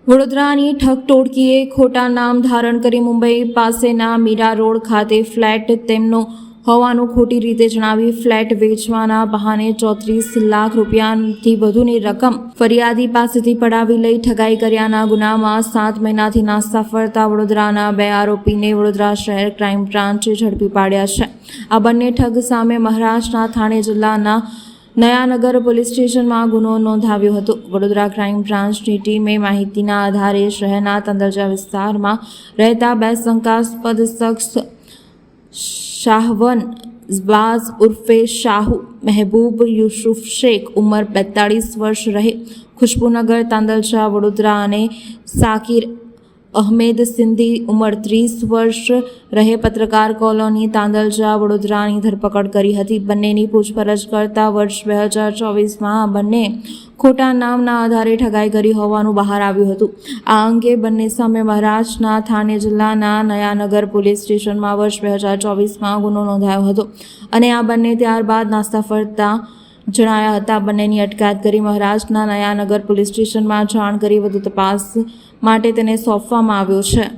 વડોદરાની ઠગ ટોળકીએ ખોટા નામ ધારણ કરી મુંબઈ પાસેના મીરા રોડ ખાતે ફ્લેટ તેમનો હોવાનું ખોટી રીતે જણાવી ફ્લેટ વેચવાના બહાને 34 લાખ રૂપિયાથી વધુની રકમ ફરિયાદી પાસેથી પડાવી લઈ ઠગાઈ કર્યાના ગુનામાં 7 મહિનાથી નાસ્તા ફરતા વડોદરાના 2 આરોપીને વડોદરા શહેર ક્રાઇમ બ્રાન્ચે ઝડપી પાડ્યા છે। આ બંને ઠગ સામે મહારાષ્ટ્રના થાણે જિલ્લાના નયાનગર પોલીસ સ્ટેશનમાં ગુનો નોંધાવ્યો હતો। વડોદરા ક્રાઇમ બ્રાન્ચની ટીમે માહિતીના આધારે શહેરના તાંદલજા વિસ્તારમાં રહેતા 2 શંકાસ્પદ શખ્સ શાહવન બાઝ ઉર્ફે શાહુ મહેબૂબ યુસુફ શેખ ઉંમર 42 વર્ષ રહે ખુશ્બુનગર તાંદલજા વડોદરા અને સાકિર અહમેદ સિંધી ઉંમર 30 વર્ષ રહે પત્રકાર કોલોની તાંદલજા વડોદરાની ધરપકડ કરી હતી। બંનેની પૂછપરછ કરતા વર્ષ 2024માં આ બંને ખોટા નામના આધારે ઠગાઈ કરી હોવાનું બહાર આવ્યું હતું। આ અંગે બંને સામે મહારાષ્ટ્રના થાણે જિલ્લાના નયાનગર પોલીસ સ્ટેશનમાં વર્ષ 2024માં ગુનો નોંધાયો હતો અને આ બંને ત્યારબાદ નાસ્તા ફરતા જણાયા હતા। બંનેની અટકાયત કરી મહારાષ્ટ્રના નયાનગર પોલીસ સ્ટેશનમાં જાણ કરી વધુ તપાસ માટે તેને સોંપવામાં આવ્યો છે।